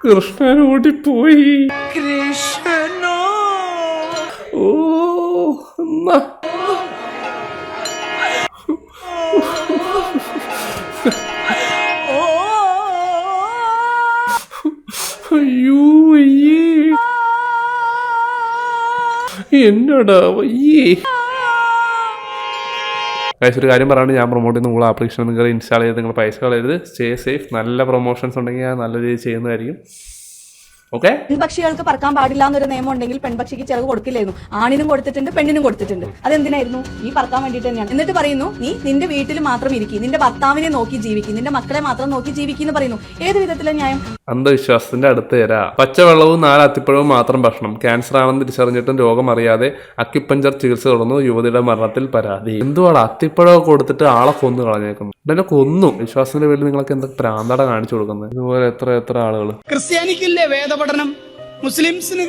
കൃഷ്ണൻ ഓടിപ്പോയി. കൃഷ്ണ ഓ എന്നാ അയ്യോ അയ്യേ എന്നടാ വയ്യേ. ഒരു കാര്യം പറയാണ്ട് ഞാൻ പ്രൊമോട്ട് ചെയ്യുന്ന നിങ്ങൾ ആപ്ലിക്കേഷൻ നിങ്ങൾ ഇൻസ്റ്റാൾ ചെയ്ത് നിങ്ങൾ പൈസ കളയരുത്. Stay safe. നല്ല പ്രൊമോഷൻസ് ഉണ്ടെങ്കിൽ നല്ല രീതിയിൽ ചെയ്യുന്നതായിരിക്കും. ഓക്കെ. പെൺപക്ഷികൾക്ക് പറക്കാൻ പാടില്ല എന്നൊരു നിയമം ഉണ്ടെങ്കിൽ പെൺപക്ഷിക്ക് ചിറക് കൊടുക്കില്ലായിരുന്നു. ആണിനും കൊടുത്തിട്ടുണ്ട്, പെണ്ണിനും കൊടുത്തിട്ടുണ്ട്. അതെന്തിനായിരുന്നു? ഈ പറക്കാൻ വേണ്ടിയിട്ട് തന്നെയാണ്. എന്നിട്ട് പറയുന്നു നീ നിന്റെ വീട്ടിൽ മാത്രം ഇരിക്കും, നിന്റെ ഭർത്താവിനെ നോക്കി ജീവിക്കും, നിന്റെ മക്കളെ മാത്രം നോക്കി ജീവിക്കുന്നു പറയുന്നു. ഏത് വിധത്തിലെ ന്യായം? അന്ധവിശ്വാസത്തിന്റെ അടുത്ത് തരാ. പച്ചവെള്ളവും 4 അത്തിപ്പഴവും മാത്രം ഭക്ഷണം. ക്യാൻസർ ആണെന്ന് തിരിച്ചറിഞ്ഞിട്ടും രോഗം അറിയാതെ അക്യുപഞ്ചർ ചികിത്സ തുടർന്നു. യുവതിയുടെ മരണത്തിൽ പരാതി. എന്തുവാണ് അത്തിപ്പഴമൊക്കെ കൊടുത്തിട്ട് ആളെ കൊന്നു കളഞ്ഞേക്കുന്നു? എന്നെ കൊന്നു. വിശ്വാസത്തിന്റെ പേരിൽ നിങ്ങൾക്ക് എന്തൊക്കെ പ്രാന്താട കാണിച്ചു കൊടുക്കുന്നത്? ഇതുപോലെ എത്ര ആളുകൾ. ക്രിസ്ത്യാനിക്കില്ലേ വേദപഠനം, മുസ്ലിംസിന്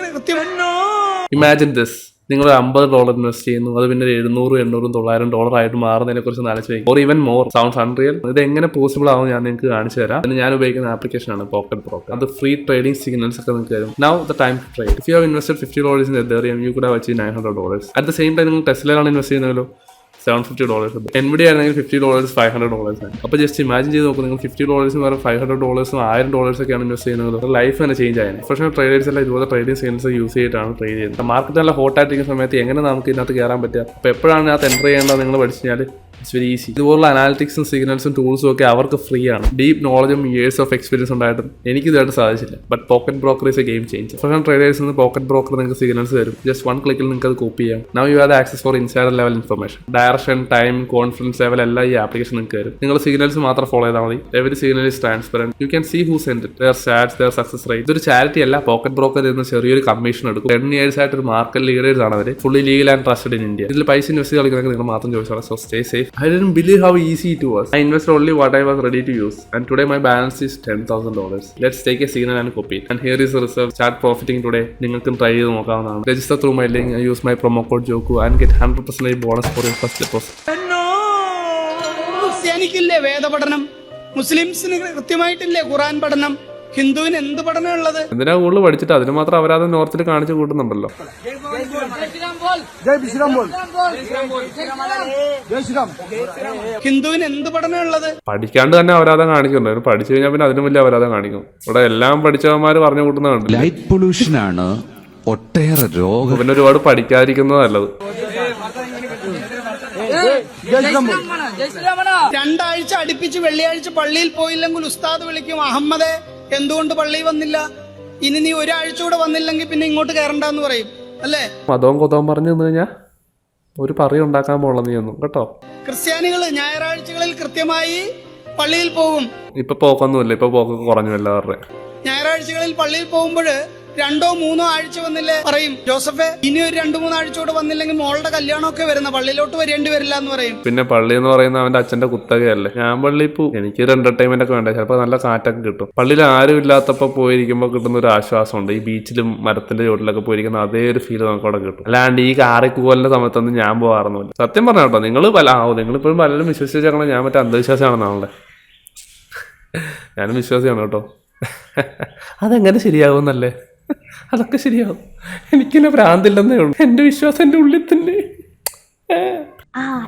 ഇമാജിൻ ദിസ്. നിങ്ങൾ $50 ഇൻവെസ്റ്റ് ചെയ്യുന്നു, അത് പിന്നെ $700, $800, $900 ആയിട്ട് മാറുന്നതിനെ കുറിച്ച് ആലോചിച്ച് or even more sounds unreal. ഇത് എങ്ങനെ പോസിബിൾ ആവും ഞാൻ നിങ്ങൾക്ക് കാണിച്ചു തരാം. അതിന് ഞാൻ ഉപയോഗിക്കുന്ന ആപ്ലിക്കേഷൻ ആണ് പോക്കറ്റ് ബ്രോക്കർ. അത് ഫ്രീ ട്രേഡിംഗ് സിഗ്നൽസ് ഒക്കെ നിങ്ങൾക്ക് തരും. Now the time to trade. If you have invested $50 in Ethereum, you could have achieved $900. At the same time നിങ്ങൾ ടെസ്ലയിലാണ് ഇൻവെസ്റ്റ് ചെയ്യുന്നല്ലോ, $750. NVIDIA ആണെങ്കിൽ $50, $500. അപ്പോൾ ജസ്റ്റ് ഇമാജിൻ ചെയ്ത് നോക്കും, നിങ്ങൾ $50 വേറെ $500, $1000 ഒക്കെയാണ് ഇൻവെസ്റ്റ് ചെയ്യുന്നത്. ലൈഫ് തന്നെ ചേഞ്ച് ആയത്. പ്രൊഫഷണൽ ട്രേഡേഴ്സ് എല്ലാം ഇതുപോലെ ട്രേഡിംഗ് സിഗ്നൽസ് യൂസ് ചെയ്തിട്ടാണ് ട്രേഡ് ചെയ്യുന്നത്. മാർക്കറ്റ് നല്ല ഹോട്ട് ആയിട്ടിരിക്കുന്ന സമയത്ത് എങ്ങനെ നമുക്ക് ഇതിനകത്ത് കയറാൻ പറ്റുക? അപ്പോൾ എപ്പോഴാണ് ഇതിനകത്ത് എൻ്റർ ചെയ്യേണ്ടത് നിങ്ങൾ പഠിച്ചു കഴിഞ്ഞാൽ ഇറ്റ്സ് വെരി ഈസി. ഇതുപോലുള്ള അനാലിറ്റിക്സും സിഗ്നൽസും ടൂൾസും ഒക്കെ അവർക്ക് ഫ്രീ ആണ്. ഡീപ്പ് നോളജും ഇയേഴ്സ് ഓഫ് എക്സ്പീരിയൻസ് ഉണ്ടായിട്ടും എനിക്ക് ഇതായിട്ട് സാധിച്ചില്ല. But pocket broker is A game changer. Professional traders നിന്ന് പോക്കറ്റ് ബ്രോക്കർ നിങ്ങൾക്ക് സിഗ്നൽസ് തരും. ജസ്റ്റ് 1 ക്ലിക്കിൽ നിങ്ങൾക്ക് അത് കോപ്പി ചെയ്യാം. Now you have access for insider level information, direction, time, confidence level എല്ലാം ഈ ആപ്ലിക്കേഷൻ നിങ്ങൾക്ക് തരും. നിങ്ങൾ സിഗ്നൽസ് മാത്രം ഫോളോ ചെയ്താൽ മതി. Every signal is transparent. You can see who send it, their stats, their success rate. ഇതൊരു ചാരിറ്റി അല്ല. പോക്കറ്റ് ബ്രോക്കർ ഇരുന്ന് ചെറിയൊരു കമ്മീഷൻ എടുക്കും. 10 years ആയിട്ട് ഒരു മാർക്കറ്റ് ലീഡേഴ്സ് ആണ് അവർ. Fully legal and trusted in India. ഇതിൽ പൈസ ഇൻവെസ്റ്റ് കളിക്കുന്നതൊക്കെ നിങ്ങൾ മാത്രം ചോദിച്ചാൽ. So stay safe. I didn't believe how easy it was. I invested only what I was ready to use, and today my balance is $10,000. Let's take a signal and copy it. And here is the result. Start profiting today. നിങ്ങൾക്കും try ചെയ്ത് നോക്കാവുന്നതാണ്. Register through my link and use my promo code JOKU and get 100% bonus for your first deposit. ക്രിസ്ത്യാനിക്കില്ലേ വേദപഠനം, മുസ്ലിംസിന് കൃത്യമായിട്ടില്ലേ ഖുർആൻ പഠനം, ഹിന്ദുവിന് എന്ത് പഠനം ഉള്ളത്? എന്തിനാ കൂടുതൽ പഠിച്ചിട്ട് അതിന് മാത്രം അവരാതെ നോർത്തിൽ കാണിച്ചു കൂട്ടുന്നുണ്ടല്ലോ. ഹിന്ദുവിന് എന്ത് പഠനം ഉള്ളത്? പഠിക്കാണ്ട് തന്നെ അവരാധം കാണിക്കുന്നുണ്ട്. പഠിച്ചു കഴിഞ്ഞാൽ പിന്നെ അതിനും വലിയ അവരാധം കാണിക്കും. ഇവിടെ എല്ലാം പഠിച്ചവന്മാര് പറഞ്ഞു കൂട്ടുന്നുണ്ട്. ലൈറ്റ് പൊല്യൂഷൻ ആണ് ഒട്ടേറെ രോഗം. പിന്നെ ഒരുപാട് പഠിക്കാതിരിക്കുന്നത് നല്ലത്. 2 ആഴ്ച അടുപ്പിച്ച് വെള്ളിയാഴ്ച പള്ളിയിൽ പോയില്ലെങ്കിൽ ഉസ്താദ് വിളിക്കും, അഹമ്മദേ എന്തുകൊണ്ട് പള്ളിയിൽ വന്നില്ല? ഇനി നീ 1 ആഴ്ച കൂടെ വന്നില്ലെങ്കിൽ പിന്നെ ഇങ്ങോട്ട് കയറണ്ടെന്ന് പറയും അല്ലേ? മതവും കൊതവും പറഞ്ഞു തന്നു കഴിഞ്ഞാൽ ഒരു പറി ഉണ്ടാക്കാൻ പോകണം നീ ഒന്നും കേട്ടോ. ക്രിസ്ത്യാനികൾ ഞായറാഴ്ചകളിൽ കൃത്യമായി പള്ളിയിൽ പോകും. ഇപ്പൊ പോക്കൊന്നുമില്ല. ഇപ്പൊ പോക്കൊക്കെ കുറഞ്ഞു എല്ലാവരുടെ. ഞായറാഴ്ചകളിൽ പള്ളിയിൽ പോകുമ്പോൾ 2 or 3 ആഴ്ച വന്നില്ലേ പറയും, ജോസഫേ ഇനി ഒരു 2-3 ആഴ്ച കൂടെ വന്നില്ലെങ്കിൽ മോളുടെ കല്യാണമൊക്കെ വരുന്ന പള്ളിയിലോട്ട് വരേണ്ടി വരില്ല എന്ന് പറയും. പിന്നെ പള്ളി എന്ന് പറയുന്ന അവന്റെ അച്ഛന്റെ കുത്തകയല്ലേ. ഞാൻ പള്ളിയിൽ പോവും. എനിക്ക് ഒരു എന്റർടൈൻമെന്റ് ഒക്കെ വേണ്ട. ചിലപ്പോൾ നല്ല കാറ്റൊക്കെ കിട്ടും. പള്ളിയിൽ ആരും ഇല്ലാത്തപ്പോൾ പോയിരിക്കുമ്പോൾ കിട്ടുന്ന ഒരു ആശ്വാസമുണ്ട്. ഈ ബീച്ചിലും മരത്തിന്റെ ചോട്ടിലൊക്കെ പോയിരിക്കുന്ന അതേ ഒരു ഫീൽ നമുക്ക് അവിടെ കിട്ടും. അല്ലാണ്ട് ഈ കാറിക്കൂലിന്റെ സമയത്തൊന്നും ഞാൻ പോകാറൊന്നുമില്ല. സത്യം പറഞ്ഞ കേട്ടോ. നിങ്ങളിപ്പോഴും പലരും വിശ്വസിച്ചേക്കണം ഞാൻ മറ്റേ അന്ധവിശ്വാസമാണെന്നാണല്ലേ. ഞാനും വിശ്വാസിയാണ് കേട്ടോ. അതെങ്ങനെ ശരിയാകുമെന്നല്ലേ? അതൊക്കെ ശരിയാവും. എനിക്കെന്നെ ഭ്രാന്തില്ലെന്നേ ഉള്ളൂ. എന്റെ വിശ്വാസം എന്റെ ഉള്ളിൽ തന്നെ.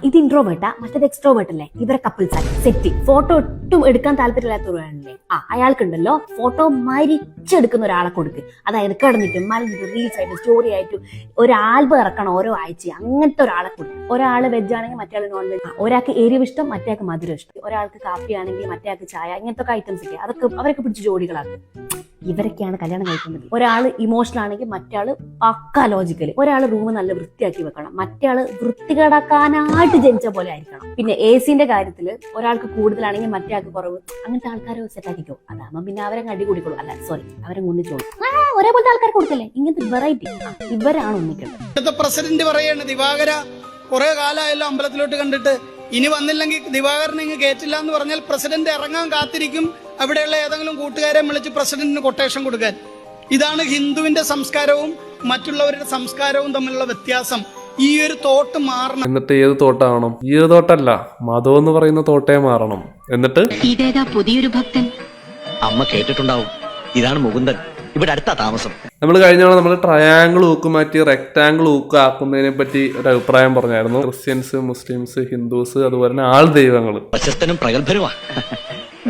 ഇത് ഇൻട്രോവേർട്ടാ, മറ്റേത് എക്സ്ട്രോവേർട്ട് അല്ലേ? ഇവരെ കപ്പിൾസ് ആയി സെറ്റ്. ഫോട്ടോ ഒട്ടും എടുക്കാൻ താല്പര്യമില്ലാത്തവരാണല്ലേ? അയാൾക്കുണ്ടല്ലോ ഫോട്ടോ മരിച്ചെടുക്കുന്ന ഒരാളെ കൊടുക്ക്. അതായത് കിടന്നിട്ടും മലഞ്ഞിട്ട് റീൽസ് ആയിട്ട് സ്റ്റോറി ആയിട്ട് ഒരു ആൽബം ഇറക്കണം ഓരോ ആഴ്ച. അങ്ങനത്തെ ഒരാളെ കൊടുക്കും. ഒരാള് വെജ് ആണെങ്കിൽ മറ്റേ നോൺ വെജ്. ഒരാൾക്ക് എരിവ് ഇഷ്ടം, മറ്റേക്ക് മധുരം ഇഷ്ടം. ഒരാൾക്ക് കാപ്പി ആണെങ്കിൽ മറ്റേക്ക് ചായ. ഇങ്ങനത്തെ ഒക്കെ ഐറ്റംസ് ഒക്കെ അതൊക്കെ അവരൊക്കെ പിടിച്ച് ജോഡികളാക്കും. ഇവരൊക്കെയാണ് കല്യാണം കഴിക്കുന്നത്. ഒരാള് ഇമോഷണൽ ആണെങ്കിൽ മറ്റാള് പക്ക ലോജിക്കല്. ഒരാള് റൂം നല്ല വൃത്തിയാക്കി വെക്കണം, മറ്റാള് വൃത്തികേടാക്കാനായിട്ട് ജനിച്ച പോലെ ആയിരിക്കണം. പിന്നെ എസിന്റെ കാര്യത്തില് ഒരാൾക്ക് കൂടുതലാണെങ്കിൽ മറ്റേയാൾക്ക് കുറവ്. അങ്ങനത്തെ ആൾക്കാരെ സെറ്റാക്കിക്കോ. അതാകുമ്പോ പിന്നെ അവരെ അടി കൂടിക്കോളൂ. അല്ല സോറി, അവരെ ഒന്നിച്ചോളൂ. ഒരേപോലത്തെ ആൾക്കാരെ കൊടുക്കല്ലേ. ഇങ്ങനത്തെ വെറൈറ്റി ഇവരാണ് ഒന്നിക്കുന്നത്. പ്രസിഡന്റ് പറയാണ്, ദിവാകര കുറെ കാലമായല്ലോ അമ്പലത്തിലോട്ട് കണ്ടിട്ട്, ഇനി വന്നില്ലെങ്കിൽ ദിവാകരനെ ഇങ്ങ് കയറ്റില്ല എന്ന് പറഞ്ഞാൽ പ്രസിഡന്റ് ഇറങ്ങാൻ കാത്തിരിക്കും. അവിടെയുള്ള ഏതെങ്കിലും കൂട്ടുകാരെ വിളിച്ച് പ്രസിഡന്റിന് കൊട്ടേഷൻ കൊടുക്കാൻ. ഇതാണ് ഹിന്ദുവിന്റെ സംസ്കാരവും മറ്റുള്ളവരുടെ സംസ്കാരവും തമ്മിലുള്ള വ്യത്യാസം. ഈ ഒരു തോട്ട് മാറണം. എന്നിട്ട് ഏത് തോട്ടാവണം? ഈ ഒരു തോട്ടല്ല, മതം എന്ന് പറയുന്ന തോട്ടേ മാറണം. എന്നിട്ട് ഇതേതാ പുതിയൊരു ഭക്തൻ? അമ്മ കേട്ടിട്ടുണ്ടാവും, ഇതാണ് മുകുന്ദൻ, ഇവിടെ അടുത്ത താമസം. നമ്മൾ കഴിഞ്ഞ തവണ നമ്മൾ ട്രയാങ്കിൾ ഊക്ക് മാറ്റി റെക്ടാങ്കിൾ ഊക്ക് ആക്കുന്നതിനെ പറ്റി ഒരു അഭിപ്രായം പറഞ്ഞായിരുന്നു. ക്രിസ്ത്യൻസ്, മുസ്ലിംസ്, ഹിന്ദുസ്, അതുപോലെ തന്നെ ആൾ ദൈവങ്ങൾ. പ്രശസ്തനും പ്രഗത്ഭനുമാ.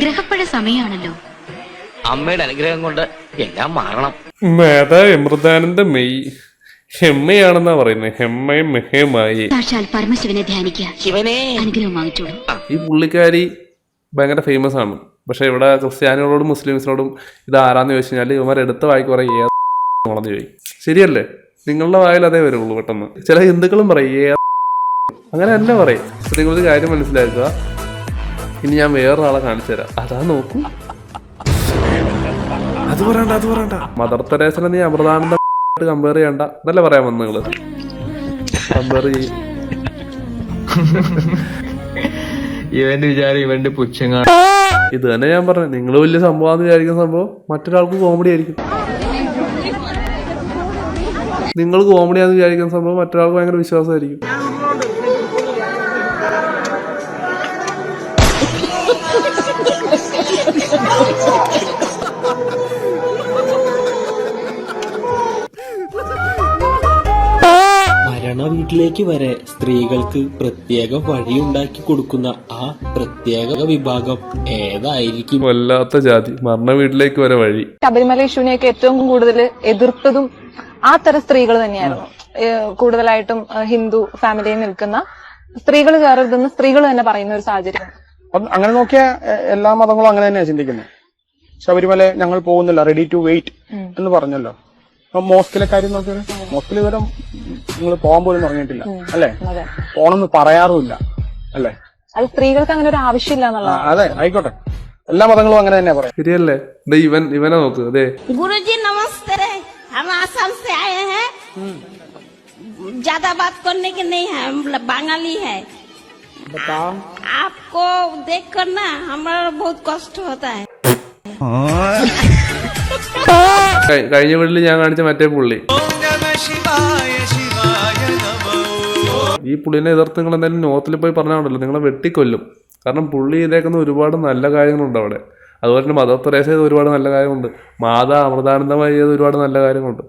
ഗ്രഹപ്പഴ സമയമാണല്ലോ. അമ്മയുടെ അനുഗ്രഹം കൊണ്ട് എല്ലാം മാറണം. മേധാ അമൃതാനന്ദ മെയ് ഹെമ്മയാണെന്നാ പറയുന്നത്. ഹെമ്മയും മെഹയുമായി. സാക്ഷാൽ പരമശിവനെ ധ്യാനിക്കുക, ശിവനെ അനുഗ്രഹം വാങ്ങിച്ചോളൂ. ഈ പുള്ളിക്കാരി ഭയങ്കര ഫേമസ് ആണ്. പക്ഷെ ഇവിടെ ക്രിസ്ത്യാനികളോടും മുസ്ലിംസിനോടും ഇത് ആരാന്ന് ചോദിച്ചു കഴിഞ്ഞാൽ ഇവന്മാർ എടുത്ത വായിക്ക് പറയും ഏന്ന് ചോദിക്കും. ശരിയല്ലേ? നിങ്ങളുടെ വായിൽ അതേ വരുള്ളൂ പെട്ടെന്ന്. ചില ഹിന്ദുക്കളും പറയും അങ്ങനെ തന്നെ പറയും. നിങ്ങളൊരു കാര്യം മനസ്സിലാക്കുക. ഇനി ഞാൻ വേറൊരാളെ കാണിച്ചു തരാം. അതാ നോക്കൂ. അത് പറയണ്ട. മദർ തെരേസനെ നീ അമൃതാനന്ദ കമ്പയർ ചെയ്യണ്ട എന്നല്ലേ പറയാൻ വന്നു നിങ്ങള്. കമ്പയർ ചെയ്യും. ഇവന്റെ വിചാരം ഇവന്റെ പുച്ഛങ്ങ. ഇത് തന്നെ ഞാൻ പറഞ്ഞു. നിങ്ങൾ വലിയ സംഭവം വിചാരിക്കുന്ന സംഭവം മറ്റൊരാൾക്ക് കോമഡി ആയിരിക്കും. നിങ്ങൾ കോമഡിയാന്ന് വിചാരിക്കുന്ന സംഭവം മറ്റൊരാൾക്ക് ഭയങ്കര വിശ്വാസമായിരിക്കും. മരണ വീട്ടിലേക്ക് വരെ സ്ത്രീകൾക്ക് പ്രത്യേക വഴിയുണ്ടാക്കി കൊടുക്കുന്ന ആ പ്രത്യേക വിഭാഗം ഏതായിരിക്കും? വല്ലാത്ത ജാതി. മരണ വീട്ടിലേക്ക് വരെ വഴി. ശബരിമല ഇഷ്യൂനെയൊക്കെ ഏറ്റവും കൂടുതൽ എതിർത്തതും ആ തരം സ്ത്രീകൾ തന്നെയായിരുന്നു. കൂടുതലായിട്ടും ഹിന്ദു ഫാമിലിയിൽ നിൽക്കുന്ന സ്ത്രീകൾ കയറരുതെന്ന് സ്ത്രീകൾ തന്നെ പറയുന്ന ഒരു സാഹചര്യം. അങ്ങനെ നോക്കിയ എല്ലാ മതങ്ങളും അങ്ങനെ തന്നെയാണ് ചിന്തിക്കുന്നത്. ശബരിമല ഞങ്ങൾ പോകുന്നില്ല, റെഡി ടു വെയിറ്റ് എന്ന് പറഞ്ഞല്ലോ. മോസ്കിലെ കാര്യം നോക്കിയാൽ മോസ്കിൽ ഇതുവരെ നിങ്ങൾ പോകാൻ പോലും തുടങ്ങിയിട്ടില്ല അല്ലെ? പോണെന്ന് പറയാറുമില്ല അല്ലെ? അത് സ്ത്രീകൾക്ക് അങ്ങനെ ഒരു ആവശ്യമില്ല എന്നുള്ള. അതെ, ആയിക്കോട്ടെ. എല്ലാ മതങ്ങളും അങ്ങനെ തന്നെ പറയാം. ശരിയല്ലേ? ഇവനെ നോക്ക്. അതെ, गुरुजी नमस्ते, हम आसाम से आए हैं. ज्यादा बात करने के नहीं है, हम बंगाली है. बताओ. आपको देखकर ना हमारा बहुत कष्ट होता है. കഴിഞ്ഞ വീട്ടിൽ ഞാൻ കാണിച്ച മറ്റേ പുള്ളി. ഈ പുള്ളിനെ എതിർത്ത് നിങ്ങൾ എന്തായാലും നോർത്തിൽ പോയി പറഞ്ഞാണല്ലോ നിങ്ങളെ വെട്ടിക്കൊല്ലും. കാരണം പുള്ളി ഇതേക്കുന്ന ഒരുപാട് നല്ല കാര്യങ്ങളുണ്ട് അവിടെ. അതുപോലെ തന്നെ മദർ തെരേസ ചെയ്ത ഒരുപാട് നല്ല കാര്യമുണ്ട്. മാതാ അമൃതാനന്ദമായി ചെയ്ത ഒരുപാട് നല്ല കാര്യങ്ങളുണ്ട്.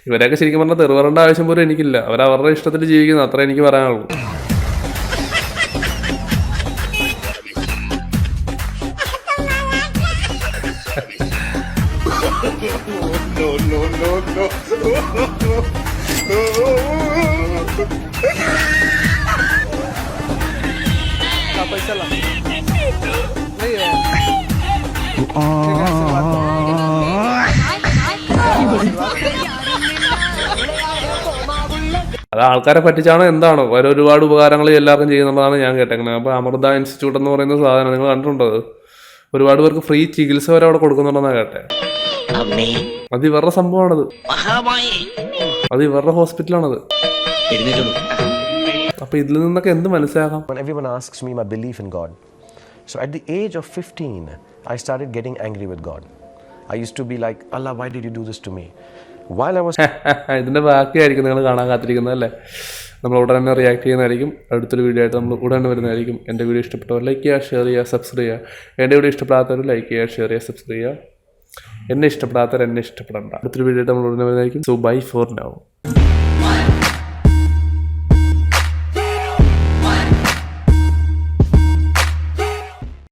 ഇവരൊക്കെ ശരിക്കും പറഞ്ഞാൽ തെറിവറേണ്ട ആവശ്യം പോലും എനിക്കില്ല. അവരവരുടെ ഇഷ്ടത്തിൽ ജീവിക്കുന്നു, അത്ര എനിക്ക് പറയാനുള്ളൂ. അത് ആൾക്കാരെ പറ്റിച്ചാണോ എന്താണോ അവരെ ഒരുപാട് ഉപകാരങ്ങൾ എല്ലാവർക്കും ചെയ്യുന്നതാണ് ഞാൻ കേട്ടേക്കുന്നത്. അപ്പോൾ അമൃത ഇൻസ്റ്റിറ്റ്യൂട്ട് എന്ന് പറയുന്ന സാധനം നിങ്ങൾ കണ്ടിട്ടുണ്ടോ? ഒരുപാട് പേർക്ക് ഫ്രീ ചികിത്സ വരെ അവിടെ കൊടുക്കുന്നുണ്ടെന്നാണ് കേട്ടെ. അത് ഇവരുടെ സംഭവമാണത്. അത് ഇവരുടെ ഹോസ്പിറ്റലാണത്. അപ്പൊ ഇതിൽ നിന്നൊക്കെ എന്ത് മനസ്സിലാക്കാം? Everyone asks me my belief in God. So at the age of 15, I started getting angry with God. I used to be like, Allah, why did you do this to me? While I was... ഇതിന്റെ ബാക്കിയായിരിക്കും നിങ്ങൾ കാണാൻ കാത്തിരിക്കുന്നത് അല്ലേ? നമ്മൾ ഉടനെ തന്നെ react ചെയ്യുന്നതായിരിക്കും. അടുത്തൊരു വീഡിയോ ആയിട്ട് നമ്മൾ ഉടനെ വരുന്നതായിരിക്കും. എൻ്റെ വീഡിയോ ഇഷ്ടപ്പെട്ടവർ ലൈക്ക് ചെയ്യുക, ഷെയർ ചെയ്യുക, സബ്സ്ക്രൈബ് ചെയ്യുക. എൻ്റെ വീഡിയോ ഇഷ്ടപ്പെടാത്തവർ ലൈക്ക് ചെയ്യുക, ഷെയർ ചെയ്യുക, സബ്സ്ക്രൈബ് ചെയ്യുക. എന്നെ ഇഷ്ടപ്പെടാത്തവർ എന്നെ ഇഷ്ടപ്പെടണ്ട. അടുത്തൊരു വീഡിയോ ആയിട്ട് നമ്മൾ ഉടനെ വരുന്നതായിരിക്കും. So bye for now.